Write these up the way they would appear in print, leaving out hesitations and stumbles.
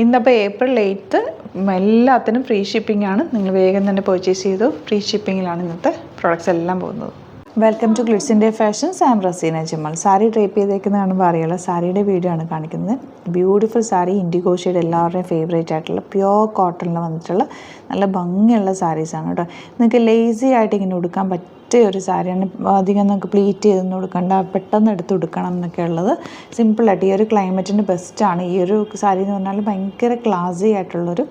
ഇന്നിപ്പോൾ ഏപ്രിൽ 8 എല്ലാത്തിനും free shipping ആണ്. നിങ്ങൾ വേഗം തന്നെ പർച്ചേസ് ചെയ്തു. ഫ്രീ ഷിപ്പിങ്ങിലാണ് ഇന്നത്തെ പ്രോഡക്റ്റ്സ് എല്ലാം പോകുന്നത്. Welcome to glitz India fashions. I am Razeena Jamal. Sari drape ചെയ്തേക്കുന്നത് കാണുമ്പോൾ അറിയാലോ, സാരിയുടെ വീഡിയോ ആണ് കാണിക്കുന്നത്. ബ്യൂട്ടിഫുൾ സാരി, ഇൻഡിഗോ ഷെയ്ഡ്, എല്ലാവരുടെയും ഫേവറേറ്റ് ആയിട്ടുള്ള പ്യുവർ കോട്ടണിൽ വന്നിട്ടുള്ള നല്ല ഭംഗിയുള്ള സാരീസാണ് കേട്ടോ. നിങ്ങൾക്ക് ലേസി ആയിട്ട് ഇങ്ങനെ ഉടുക്കാൻ പറ്റിയ ഒരു സാരിയാണ്. അധികം നമുക്ക് പ്ലീറ്റ് ചെയ്തൊന്നും ഉടുക്കണ്ട, പെട്ടെന്ന് എടുത്ത് ഉടുക്കണം എന്നൊക്കെ ഉള്ളത്. സിമ്പിളായിട്ട് ഈ ഒരു ക്ലൈമറ്റിന് ബെസ്റ്റാണ്. ഈ ഒരു സാരി എന്ന് പറഞ്ഞാൽ ഭയങ്കര ക്ലാസി ആയിട്ടുള്ളൊരു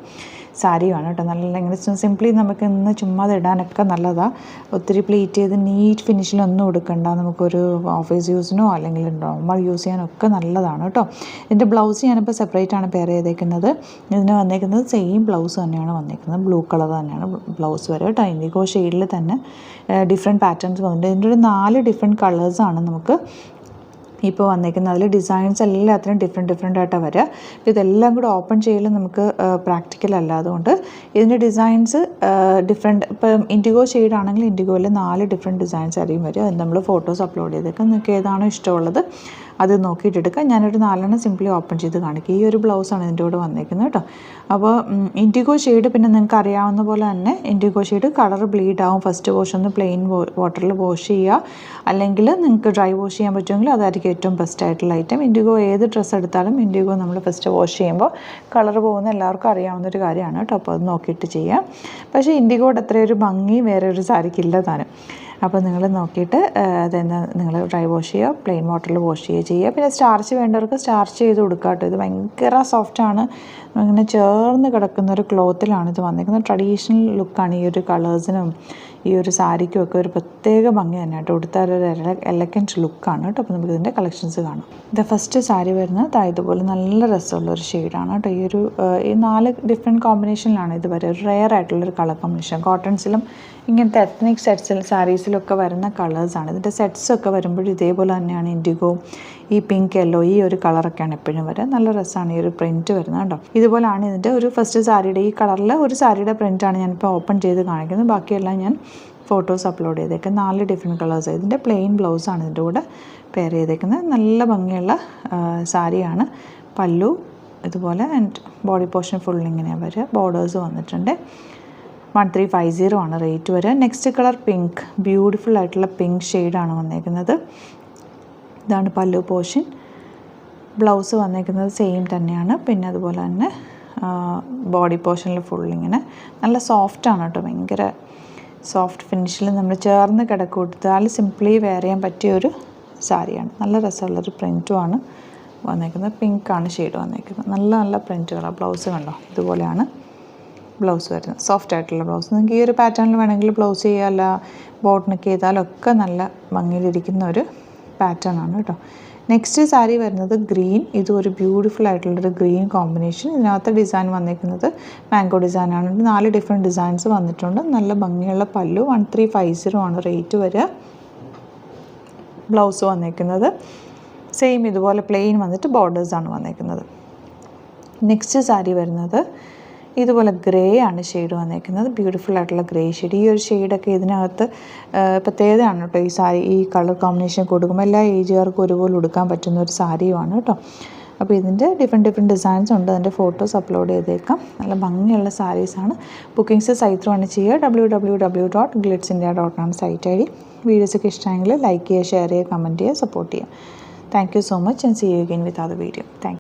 സാരിയാണ് കേട്ടോ. നല്ല ഇങ്ങനെ സിംപ്ലി നമുക്ക് ഇന്ന് ചുമ്മാ ഇടാനൊക്കെ നല്ലതാണ്. ഒത്തിരി പ്ലീറ്റ് ചെയ്ത് നീറ്റ് ഫിനിഷിലൊന്നും കൊടുക്കണ്ട. നമുക്കൊരു ഓഫീസ് യൂസിനോ അല്ലെങ്കിൽ നോർമൽ യൂസ് ചെയ്യാനൊക്കെ നല്ലതാണ് കേട്ടോ. ഇതിൻ്റെ ബ്ലൗസ് ഞാനിപ്പോൾ സെപ്പറേറ്റ് ആണ് പെയർ ചെയ്തേക്കുന്നത്. ഇതിന് വന്നേക്കുന്നത് സെയിം ബ്ലൗസ് തന്നെയാണ് വന്നേക്കുന്നത്. ബ്ലൂ കളർ തന്നെയാണ് ബ്ലൗസ് വരെ കേട്ടോ. ഇൻഡിഗോ ഷെയ്ഡിൽ തന്നെ ഡിഫറെൻറ്റ് പാറ്റേൺസ് വന്നിട്ടുണ്ട്. ഇതിൻ്റെ ഒരു 4 ഡിഫറെൻറ്റ് കളേഴ്സാണ് നമുക്ക് ഇപ്പോൾ വന്നേക്കുന്നത്. അതിൽ ഡിസൈൻസ് എല്ലാത്തിനും ഡിഫറെൻ്റ് ആയിട്ടാണ് വരിക. അപ്പോൾ ഇതെല്ലാം കൂടെ ഓപ്പൺ ചെയ്യലും നമുക്ക് പ്രാക്ടിക്കൽ അല്ല. അതുകൊണ്ട് ഇതിൻ്റെ ഡിസൈൻസ് ഡിഫറെൻറ്റ്. ഇപ്പം ഇൻഡിഗോ ഷെയ്ഡ് ആണെങ്കിൽ ഇൻഡിഗോയിൽ 4 ഡിഫറെൻറ്റ് ഡിസൈൻസ് ആയിരിക്കും വരിക. അത് നമ്മൾ ഫോട്ടോസ് അപ്ലോഡ് ചെയ്തേക്കാം. നിങ്ങൾക്ക് ഏതാണോ ഇഷ്ടമുള്ളത് അത് നോക്കിയിട്ട് എടുക്കാം. ഞാനൊരു 4 സിംപ്ലി ഓപ്പൺ ചെയ്ത് കാണിക്കും. ഈ ഒരു ബ്ലൗസാണ് ഇതിൻ്റെ കൂടെ വന്നേക്കുന്നത് കേട്ടോ. അപ്പോൾ ഇൻഡിഗോ ഷെയ്ഡ് പിന്നെ നിങ്ങൾക്ക് അറിയാവുന്ന പോലെ തന്നെ ഇൻഡിഗോ ഷെയ്ഡ് കളർ ബ്ലീഡ് ആവും. ഫസ്റ്റ് വാഷ് ഒന്ന് പ്ലെയിൻ വാട്ടറിൽ വാഷ് ചെയ്യുക, അല്ലെങ്കിൽ നിങ്ങൾക്ക് ഡ്രൈ വാഷ് ചെയ്യാൻ പറ്റുമെങ്കിൽ അതായിരിക്കും ഏറ്റവും ബെസ്റ്റ് ആയിട്ടുള്ള ഐറ്റം. ഇൻഡിഗോ ഏത് ഡ്രസ്സ് എടുത്താലും ഇൻഡിഗോ നമ്മൾ ഫസ്റ്റ് വാഷ് ചെയ്യുമ്പോൾ കളർ പോകുന്ന എല്ലാവർക്കും അറിയാവുന്നൊരു കാര്യമാണ് കേട്ടോ. അപ്പോൾ അത് നോക്കിയിട്ട് ചെയ്യാം. പക്ഷേ ഇൻഡിഗോയുടെ അത്രയൊരു ഭംഗി വേറെ ഒരു സാരിക്കില്ല താനും. അപ്പോൾ നിങ്ങൾ നോക്കിയിട്ട് അതെന്താ നിങ്ങൾ ഡ്രൈ വാഷ് ചെയ്യുക, പ്ലെയിൻ വാട്ടറിൽ വാഷ് ചെയ്യുക. പിന്നെ സ്റ്റാർച്ച് വേണ്ടവർക്ക് സ്റ്റാർച്ച് ചെയ്ത് കൊടുക്കുക കേട്ടോ. ഇത് ഭയങ്കര സോഫ്റ്റാണ്. ഇങ്ങനെ ചേർന്ന് കിടക്കുന്ന ഒരു ക്ലോത്തിലാണ് ഇത് വന്നിരിക്കുന്നത്. ട്രഡീഷണൽ ലുക്കാണ് ഈ ഒരു കളേഴ്സിനും ഈ ഒരു സാരിക്കും ഒക്കെ ഒരു പ്രത്യേക ഭംഗി തന്നെ കേട്ടോ. ഉടുത്താൽ ഒരു എലഗൻറ്റ് ലുക്കാണ് കേട്ടോ. അപ്പോൾ നമുക്ക് ഇതിൻ്റെ കളക്ഷൻസ് കാണാം. ഇത് ഫസ്റ്റ് സാരി വരുന്നത് ഇതുപോലെ നല്ല രസമുള്ളൊരു ഷെയ്ഡാണ് കേട്ടോ. ഈ 4 ഡിഫറെൻറ്റ് കോമ്പിനേഷനിലാണ് ഇത് വരെ. ഒരു റെയർ ആയിട്ടുള്ളൊരു കളർ കോമ്പിനേഷൻ. കോട്ടൺസിലും ഇങ്ങനത്തെ എത്നിക് സെറ്റ്സിൽ സാരീസിലൊക്കെ വരുന്ന കളേഴ്സാണ്. ഇതിൻ്റെ സെറ്റ്സൊക്കെ വരുമ്പോഴും ഇതേപോലെ തന്നെയാണ്. ഇൻഡിഗോ, ഈ പിങ്ക്, യെല്ലോ, ഈ ഒരു കളറൊക്കെയാണ് എപ്പോഴും വരിക. നല്ല രസമാണ് ഈ ഒരു പ്രിൻറ്റ് വരുന്നത് കേട്ടോ. ഇതുപോലെയാണ് ഇതിൻ്റെ ഒരു ഫസ്റ്റ് സാരിയുടെ ഈ കളറിൽ ഒരു സാരിയുടെ പ്രിൻറ്റാണ് ഞാനിപ്പോൾ ഓപ്പൺ ചെയ്ത് കാണിക്കുന്നത്. ബാക്കിയെല്ലാം ഞാൻ ഫോട്ടോസ് അപ്ലോഡ് ചെയ്തേക്കാം. 4 ഡിഫറെൻറ്റ് കളേഴ്സ്. ഇതിൻ്റെ പ്ലെയിൻ ബ്ലൗസാണ് ഇതിൻ്റെ കൂടെ പെയർ ചെയ്തേക്കുന്നത്. നല്ല ഭംഗിയുള്ള സാരിയാണ്. പല്ലു ഇതുപോലെ ആൻഡ് ബോഡി പോർഷൻ ഫുൾ ഇങ്ങനെയാണ് വരിക. ബോർഡേഴ്സ് വന്നിട്ടുണ്ട്. 1350 ആണ് റേറ്റ് വരിക. നെക്സ്റ്റ് കളർ പിങ്ക്, ബ്യൂട്ടിഫുൾ ആയിട്ടുള്ള പിങ്ക് ഷെയ്ഡാണ് വന്നേക്കുന്നത്. ഇതാണ് പല്ലു പോർഷൻ. ബ്ലൗസ് വന്നേക്കുന്നത് സെയിം തന്നെയാണ്. പിന്നെ അതുപോലെ തന്നെ ബോഡി പോർഷനിൽ ഫുൾ ഇങ്ങനെ നല്ല സോഫ്റ്റാണ് കേട്ടോ. ഭയങ്കര സോഫ്റ്റ് ഫിനിഷിൽ നമ്മൾ ചേർന്ന് കിടക്ക് കൊടുത്താൽ സിംപ്ലി വെയർ ചെയ്യാൻ പറ്റിയൊരു സാരിയാണ്. നല്ല രസമുള്ളൊരു പ്രിൻറ്റുമാണ് വന്നേക്കുന്നത്. പിങ്കാണ് ഷെയ്ഡ് വന്നേക്കുന്നത്. നല്ല പ്രിൻറ്റുകളാണ്. ബ്ലൗസ് കണ്ടോ, ഇതുപോലെയാണ് ബ്ലൗസ് വരുന്നത്. സോഫ്റ്റ് ആയിട്ടുള്ള ബ്ലൗസ്. നിങ്ങൾക്ക് ഈ ഒരു പാറ്റേണിൽ വേണമെങ്കിൽ ബ്ലൗസ് ചെയ്യുക, അല്ല ബോട്ടനൊക്കെ ചെയ്താലൊക്കെ നല്ല ഭംഗിയിലിരിക്കുന്ന ഒരു പാറ്റേൺ ആണ് കേട്ടോ. നെക്സ്റ്റ് സാരി വരുന്നത് ഗ്രീൻ. ഇതും ഒരു ബ്യൂട്ടിഫുൾ ആയിട്ടുള്ളൊരു ഗ്രീൻ കോമ്പിനേഷൻ. ഇതിനകത്ത് ഡിസൈൻ വന്നിരിക്കുന്നത് മാംഗോ ഡിസൈനാണ്. 4 ഡിഫറെൻറ്റ് ഡിസൈൻസ് വന്നിട്ടുണ്ട്. നല്ല ഭംഗിയുള്ള പല്ലു. 1350 ആണ് റേറ്റ് വരിക. ബ്ലൗസ് വന്നിരിക്കുന്നത് സെയിം ഇതുപോലെ പ്ലെയിൻ വന്നിട്ട് ബോർഡേഴ്സാണ് വന്നിരിക്കുന്നത്. നെക്സ്റ്റ് സാരി വരുന്നത് ഇതുപോലെ ഗ്രേ ആണ് ഷെയ്ഡ് വന്നിരിക്കുന്നത്. ബ്യൂട്ടിഫുൾ ആയിട്ടുള്ള ഗ്രേ ഷെയ്ഡ്. ഈ ഒരു ഷെയ്ഡൊക്കെ ഇതിനകത്ത് പ്രത്യേകതയാണ് കേട്ടോ. ഈ സാരി ഈ കളർ കോമ്പിനേഷൻ കൊടുക്കുമ്പോൾ എല്ലാ ഏജുകാർക്കും ഒരുപോലെ ഉടുക്കാൻ പറ്റുന്ന ഒരു സാരിയുമാണ് കേട്ടോ. അപ്പോൾ ഇതിൻ്റെ ഡിഫറെൻറ്റ് ഡിസൈൻസ് ഉണ്ട്. അതിൻ്റെ ഫോട്ടോസ് അപ്ലോഡ് ചെയ്തേക്കാം. നല്ല ഭംഗിയുള്ള സാരീസാണ്. ബുക്കിംഗ്സ് സൈറ്റ് ആണ് ചെയ്യുക. www.glitzindia.com ആണ് സൈറ്റ് ID. വീഡിയോസൊക്കെ ഇഷ്ടമെങ്കിൽ ലൈക്ക് ചെയ്യുക, ഷെയർ ചെയ്യുക, കമൻറ്റ് ചെയ്യുക, സപ്പോർട്ട് ചെയ്യുക. Thank you so much and see you again with other video. Thank U.